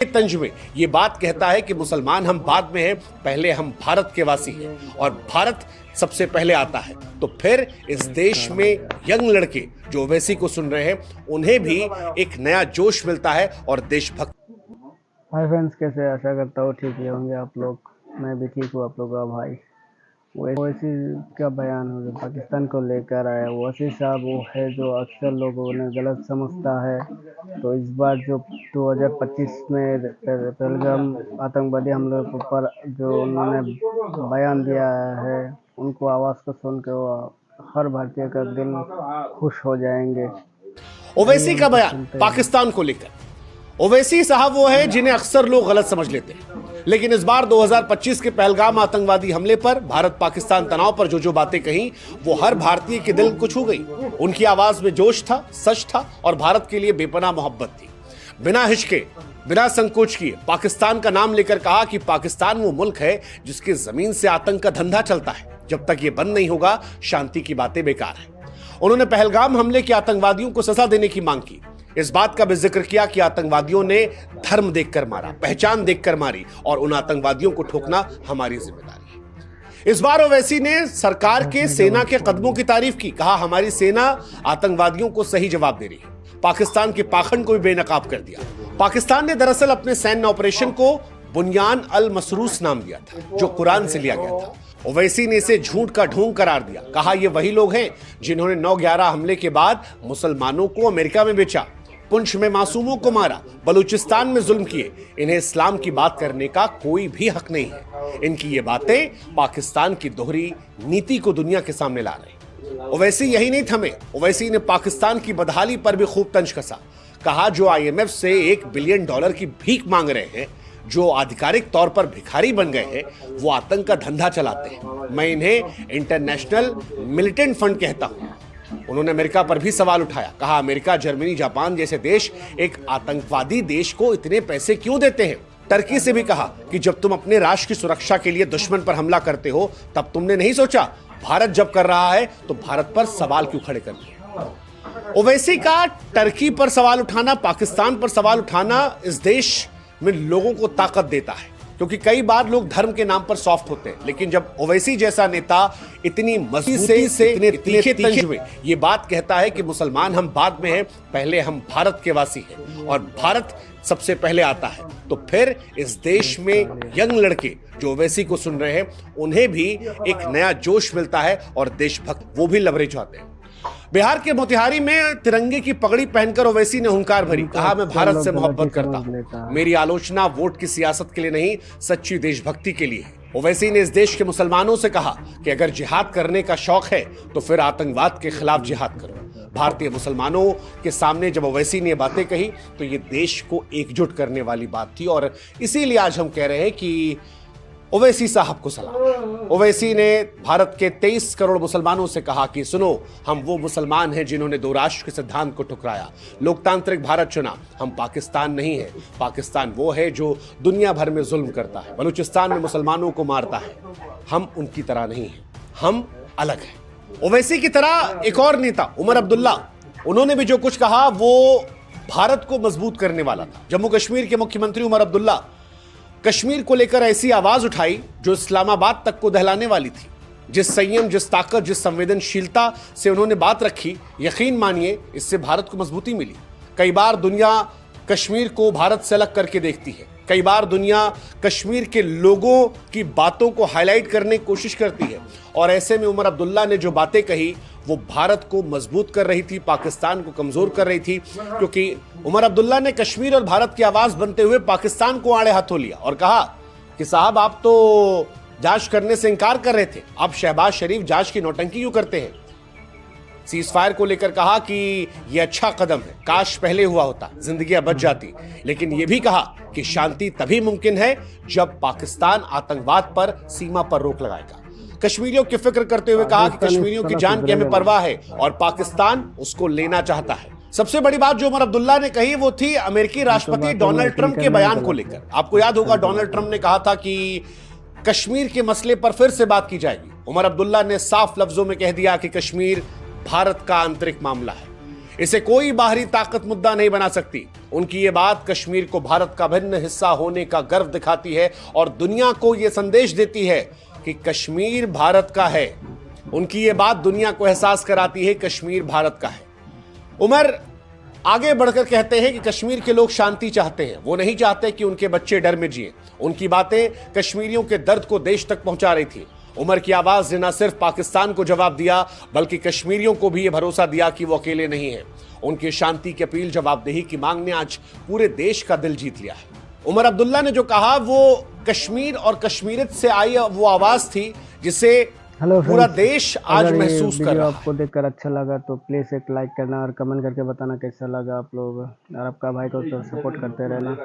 तंज में ये बात कहता है कि मुसलमान हम बाद में हैं, पहले हम भारत के वासी हैं और भारत सबसे पहले आता है। तो फिर इस देश में यंग लड़के जो ओवैसी को सुन रहे हैं उन्हें भी एक नया जोश मिलता है और देशभक्त। हाय फ्रेंड्स, कैसे? आशा करता हूँ ठीक ही होंगे आप लोग। मैं भी ठीक हूँ। आप लोग का भाई ओवैसी का बयान हो जो पाकिस्तान को लेकर आया। ओवैसी साहब वो है जो अक्सर लोगों ने गलत समझता है। तो इस बार जो 2025 में पहलगाम आतंकवादी हमले पर जो उन्होंने बयान दिया है, उनको आवाज़ को सुन के वो हर भारतीय का दिल खुश हो जाएंगे। ओवैसी का बयान पाकिस्तान को लेकर। ओवैसी साहब वो है जिन्हें अक्सर लोग गलत समझ लेते हैं, लेकिन इस बार 2025 के पहलगाम आतंकवादी हमले पर भारत पाकिस्तान तनाव पर जो बातें कही वो हर भारतीय के दिल को छू गई। उनकी आवाज में जोश था, सच था और भारत के लिए बेपनाह मोहब्बत थी। बिना हिचके, बिना संकोच किए पाकिस्तान का नाम लेकर कहा कि पाकिस्तान वो मुल्क है जिसकी जमीन से आतंक का धंधा चलता है। जब तक ये बंद नहीं होगा शांति की बातें बेकार है। उन्होंने पहलगाम हमले के आतंकवादियों को सजा देने की मांग की। इस बात का भी जिक्र किया कि आतंकवादियों ने धर्म देखकर मारा, पहचान देखकर मारी और उन आतंकवादियों को ठोकना हमारी जिम्मेदारी है। इस बार ओवैसी ने सरकार के सेना के कदमों की तारीफ की। कहा हमारी सेना आतंकवादियों को सही जवाब दे रही है। पाकिस्तान के पाखंड को भी बेनकाब कर दिया। पाकिस्तान ने दरअसल अपने सैन्य ऑपरेशन को बुनियान अल मसरूस नाम दिया था, जो कुरान से लिया गया था। ओवैसी ने इसे झूठ का ढोंग करार दिया। कहा ये वही लोग हैं जिन्होंने 9/11 हमले के बाद मुसलमानों को अमेरिका में बेचा, पुंछ में मासूमों को मारा, बलूचिस्तान में जुल्म किए। इन्हें इस्लाम की बात करने का कोई भी हक नहीं है। इनकी ये बातें पाकिस्तान की दोहरी नीति को दुनिया के सामने ला रही। ओवैसी यही नहीं थमे। ओवैसी ने पाकिस्तान की बदहाली पर भी खूब तंज कसा। कहा जो IMF से $1 बिलियन की भीख मांग रहे हैं, जो आधिकारिक तौर पर भिखारी बन गए हैं, वो आतंक का धंधा चलाते हैं। मैं इन्हें इंटरनेशनल मिलिटेंट फंड कहता हूं। उन्होंने अमेरिका पर भी सवाल उठाया। कहा अमेरिका, जर्मनी, जापान जैसे देश एक आतंकवादी देश को इतने पैसे क्यों देते हैं। टर्की से भी कहा कि जब तुम अपने राष्ट्र की सुरक्षा के लिए दुश्मन पर हमला करते हो तब तुमने नहीं सोचा भारत जब कर रहा है तो भारत पर सवाल क्यों खड़े कर दिए। ओवैसी का टर्की पर सवाल उठाना, पाकिस्तान पर सवाल उठाना इस देश में लोगों को ताकत देता है, क्योंकि कई बार लोग धर्म के नाम पर सॉफ्ट होते हैं, लेकिन जब ओवैसी जैसा नेता इतनी मजबूती से इतने तीखे तंज में ये बात कहता है कि मुसलमान हम बाद में हैं, पहले हम भारत के वासी हैं और भारत सबसे पहले आता है, तो फिर इस देश में यंग लड़के जो ओवैसी को सुन रहे हैं उन्हें भी एक नया जोश मिलता है और देशभक्त वो भी लबरेज आते हैं। बिहार के मोतिहारी में तिरंगे की पगड़ी पहनकर ओवैसी ने हुंकार भरी। कहा मैं भारत से मोहब्बत करता हूं। मेरी आलोचना वोट की सियासत के लिए नहीं, सच्ची देशभक्ति के लिए है। ओवैसी ने इस देश के मुसलमानों से कहा कि अगर जिहाद करने का शौक है तो फिर आतंकवाद के खिलाफ जिहाद करो। भारतीय मुसलमानों के सामने जब ओवैसी ने बातें कही तो ये देश को एकजुट करने वाली बात थी और इसीलिए आज हम कह रहे हैं कि ओवैसी साहब को सलाम। ओवैसी ने भारत के 23 करोड़ मुसलमानों से कहा कि सुनो, हम वो मुसलमान हैं जिन्होंने 2 राष्ट्र के सिद्धांत को ठुकराया, लोकतांत्रिक भारत चुना। हम पाकिस्तान नहीं है। पाकिस्तान वो है जो दुनिया भर में जुल्म करता है, बलूचिस्तान में मुसलमानों को मारता है। हम उनकी तरह नहीं हैं, हम अलग हैं। ओवैसी की तरह एक और नेता उमर अब्दुल्ला, उन्होंने भी जो कुछ कहा वो भारत को मजबूत करने वाला था। जम्मू कश्मीर के मुख्यमंत्री उमर अब्दुल्ला कश्मीर को लेकर ऐसी आवाज उठाई जो इस्लामाबाद तक को दहलाने वाली थी। जिस संयम, जिस ताकत, जिस संवेदनशीलता से उन्होंने बात रखी, यकीन मानिए इससे भारत को मजबूती मिली। कई बार दुनिया कश्मीर को भारत से अलग करके देखती है। कई बार दुनिया कश्मीर के लोगों की बातों को हाईलाइट करने की कोशिश करती है और ऐसे में उमर अब्दुल्ला ने जो बातें कही वो भारत को मजबूत कर रही थी, पाकिस्तान को कमजोर कर रही थी। क्योंकि उमर अब्दुल्ला ने कश्मीर और भारत की आवाज बनते हुए पाकिस्तान को आड़े हाथों लिया और कहा कि साहब आप तो जांच करने से इनकार कर रहे थे, अब शहबाज शरीफ जांच की नौटंकी क्यों करते हैं। सीज फायर को लेकर कहा कि यह अच्छा कदम है, काश पहले हुआ होता, जिंदगियां बच जाती। लेकिन यह भी कहा कि शांति तभी मुमकिन है जब पाकिस्तान आतंकवाद पर सीमा पर रोक लगाएगा। कश्मीरियों की फिक्र करते हुए कहा कि कश्मीरियों की जान की हमें परवाह है और पाकिस्तान उसको लेना चाहता है। सबसे बड़ी बात जो उमर अब्दुल्ला ने कही वो थी अमेरिकी राष्ट्रपति डोनाल्ड ट्रंप के बयान को लेकर। आपको याद होगा डोनाल्ड ट्रंप ने कहा था कि कश्मीर के मसले पर फिर से बात की जाएगी। उमर अब्दुल्ला ने साफ लफ्जों में कह दिया कि कश्मीर भारत का आंतरिक मामला है। इसे कोई बाहरी ताकत मुद्दा नहीं बना सकती। उनकी ये बात कश्मीर को भारत का भिन्न हिस्सा होने का गर्व दिखाती है और दुनिया को यह संदेश देती है कि कश्मीर भारत का है। उनकी ये बात दुनिया को एहसास कराती है कश्मीर भारत का है। उमर आगे बढ़कर कहते हैं कि कश्मीर के लोग शांति चाहते हैं, वो नहीं चाहते कि उनके बच्चे डर में जिए। उनकी बातें कश्मीरियों के दर्द को देश तक पहुंचा रही थी। उमर की आवाज ने न सिर्फ पाकिस्तान को जवाब दिया बल्कि कश्मीरियों को भी यह भरोसा दिया कि वो अकेले नहीं है। उनकी शांति की अपील, जवाबदेही की मांग ने आज पूरे देश का दिल जीत लिया है। उमर अब्दुल्ला ने जो कहा वो कश्मीर और कश्मीरियत से आई वो आवाज थी जिसे हेलो पूरा फ्रेंड्स, देश आज अगर ये महसूस कर वीडियो रहा है। आपको देखकर अच्छा लगा तो प्लीज़ एक लाइक करना और कमेंट करके बताना कैसा लगा आप लोग, और आपका भाई को तो सपोर्ट करते रहना।